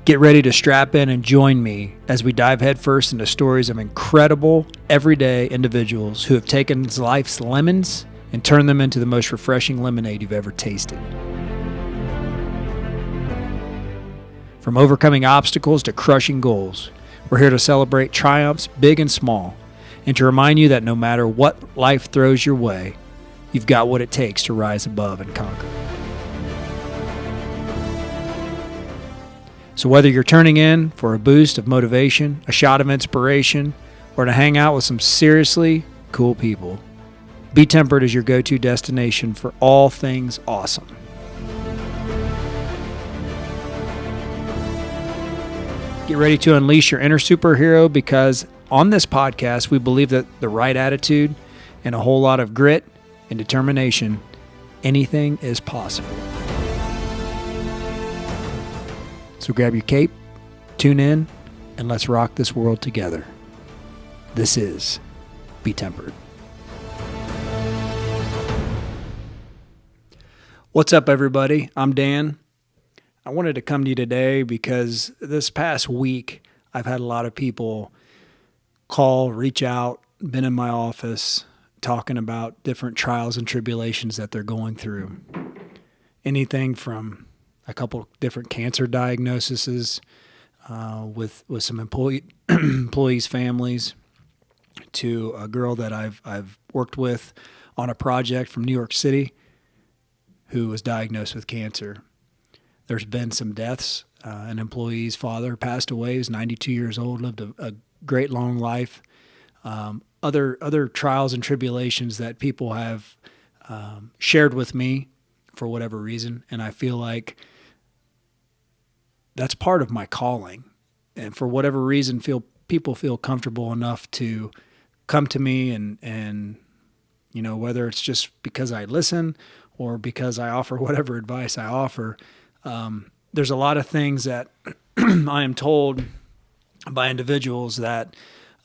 Get ready to strap in and join me as we dive headfirst into stories of incredible, everyday individuals who have taken life's lemons and turned them into the most refreshing lemonade you've ever tasted. From overcoming obstacles to crushing goals, we're here to celebrate triumphs big and small, and to remind you that no matter what life throws your way, you've got what it takes to rise above and conquer. So whether you're turning in for a boost of motivation, a shot of inspiration, or to hang out with some seriously cool people, Be Tempered is your go-to destination for all things awesome. Get ready to unleash your inner superhero, because on this podcast, we believe that the right attitude and a whole lot of grit and determination, anything is possible. So grab your cape, tune in, and let's rock this world together. This is Be Tempered. What's up, everybody? I'm Dan. I wanted to come to you today because this past week, I've had a lot of people call, reach out, been in my office talking about different trials and tribulations that they're going through. Anything from a couple different cancer diagnoses with some employees' families, to a girl that I've worked with on a project from New York City who was diagnosed with cancer. There's been some deaths. An employee's father passed away. He was 92 years old, lived a great long life. Other trials and tribulations that people have shared with me for whatever reason, and I feel like that's part of my calling. And for whatever reason, people feel comfortable enough to come to me and you know, whether it's just because I listen or because I offer whatever advice I offer. There's a lot of things that I am told by individuals that,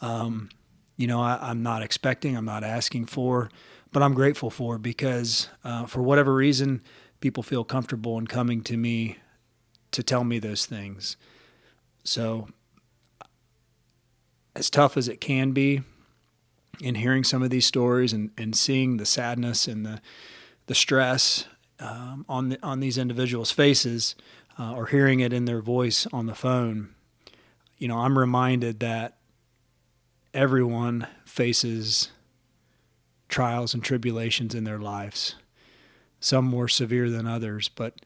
you know, I'm not expecting, I'm not asking for, but I'm grateful for, because for whatever reason, people feel comfortable in coming to me to tell me those things. So as tough as it can be in hearing some of these stories and seeing the sadness and the stress on these individuals' faces, or hearing it in their voice on the phone, you know, I'm reminded that everyone faces trials and tribulations in their lives, some more severe than others. But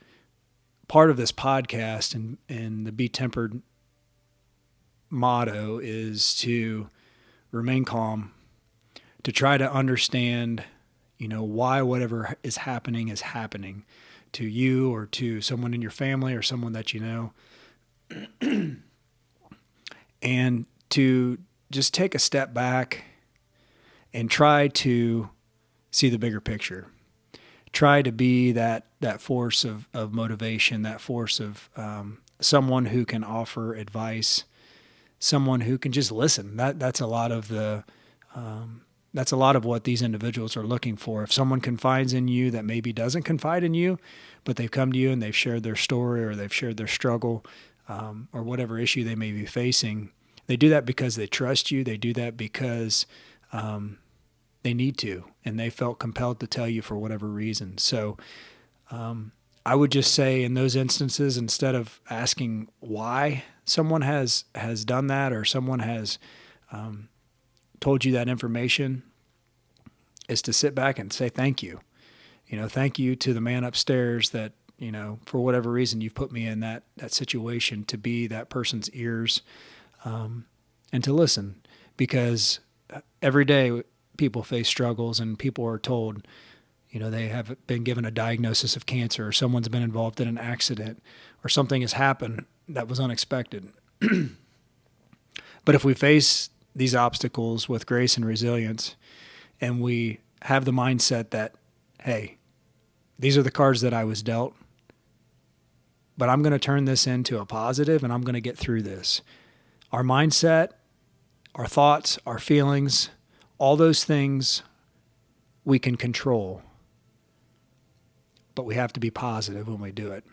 part of this podcast and the Be Tempered motto is to remain calm, to try to understand, you know, why whatever is happening to you or to someone in your family or someone that you know, and to just take a step back and try to see the bigger picture. Try to be that force of motivation, that force of someone who can offer advice, someone who can just listen. That's a lot of what these individuals are looking for. If someone confides in you that maybe doesn't confide in you, but they've come to you and they've shared their story or they've shared their struggle, or whatever issue they may be facing, they do that because they trust you. They do that because they need to, and they felt compelled to tell you for whatever reason. So I would just say in those instances, instead of asking why someone has done that or someone has told you that information, is to sit back and say thank you. You know, thank you to the man upstairs that, you know, for whatever reason you've put me in that situation, to be that person's ears and to listen, because every day people face struggles and people are told, you know, they have been given a diagnosis of cancer, or someone's been involved in an accident, or something has happened that was unexpected. But if we face these obstacles with grace and resilience, and we have the mindset that, hey, these are the cards that I was dealt, but I'm going to turn this into a positive and I'm going to get through this. Our mindset, our thoughts, our feelings, all those things we can control. but we have to be positive when we do it.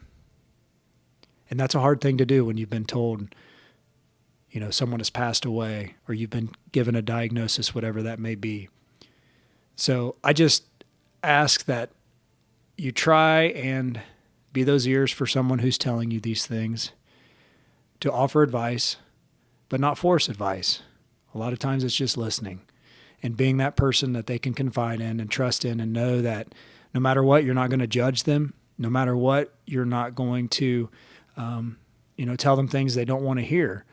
And that's a hard thing to do when you've been told, someone has passed away, or you've been given a diagnosis, whatever that may be. So I just ask that you try and be those ears for someone who's telling you these things, to offer advice, but not force advice. A lot of times it's just listening and being that person that they can confide in and trust in, and know that no matter what, you're not going to judge them. No matter what, you're not going to, tell them things they don't want to hear.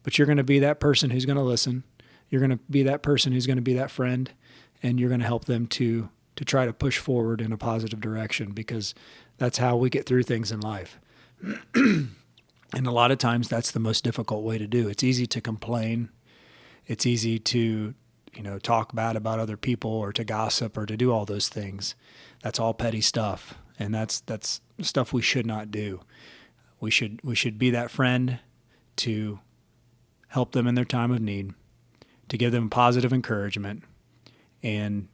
But you're going to be that person who's going to listen. You're going to be that person who's going to be that friend, and you're going to help them to try to push forward in a positive direction, because that's how we get through things in life. And a lot of times that's the most difficult way to do. It's easy to complain. It's easy to, talk bad about other people, or to gossip, or to do all those things. That's all petty stuff. And that's stuff we should not do. We should be that friend to help them in their time of need, to give them positive encouragement, and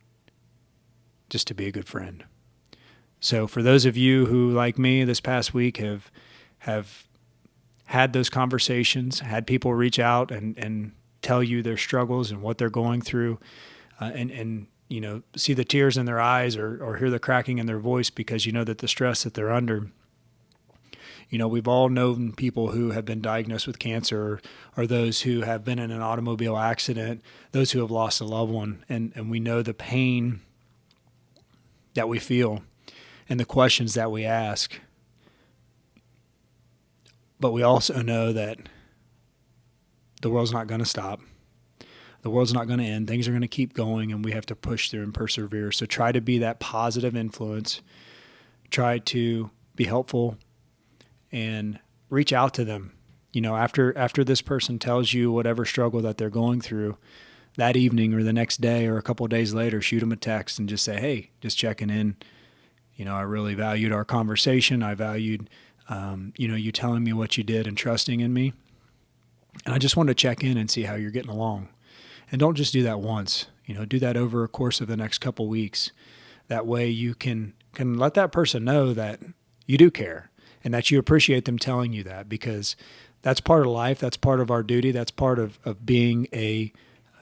just to be a good friend. So for those of you who, like me, this past week have had those conversations, had people reach out and tell you their struggles and what they're going through, and see the tears in their eyes, or hear the cracking in their voice, because you know that the stress that they're under. We've all known people who have been diagnosed with cancer, or those who have been in an automobile accident, those who have lost a loved one, and we know the pain that we feel and the questions that we ask. But we also know that the world's not going to stop. The world's not going to end. Things are going to keep going, and we have to push through and persevere. So try to be that positive influence. Try to be helpful and reach out to them. After this person tells you whatever struggle that they're going through, that evening or the next day or a couple of days later, shoot them a text and just say, hey, just checking in. I really valued our conversation. I valued, you telling me what you did and trusting in me. And I just wanted to check in and see how you're getting along. And don't just do that once. Do that over a course of the next couple of weeks. That way you can let that person know that you do care and that you appreciate them telling you that, because that's part of life. That's part of our duty. That's part of being a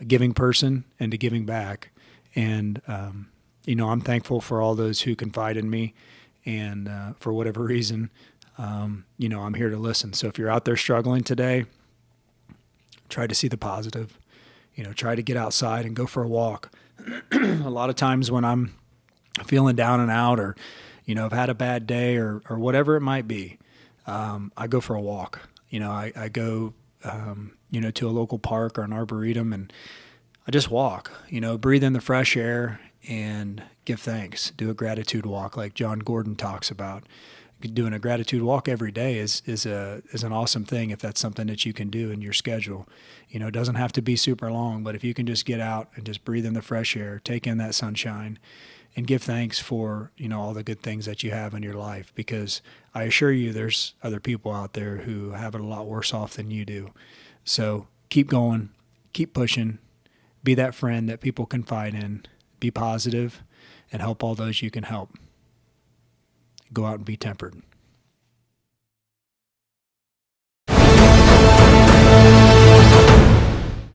giving person and to giving back. And, I'm thankful for all those who confide in me, and for whatever reason, I'm here to listen. So if you're out there struggling today, try to see the positive. Try to get outside and go for a walk. A lot of times when I'm feeling down and out, or, I've had a bad day, or whatever it might be, I go for a walk. I go, to a local park or an arboretum, and I just walk, breathe in the fresh air and give thanks. Do a gratitude walk like John Gordon talks about. Doing a gratitude walk every day is an awesome thing if that's something that you can do in your schedule. It doesn't have to be super long, but if you can just get out and just breathe in the fresh air, take in that sunshine, and give thanks for, all the good things that you have in your life, because I assure you there's other people out there who have it a lot worse off than you do. So keep going, keep pushing, be that friend that people confide in, be positive, and help all those you can help. Go out and be tempered.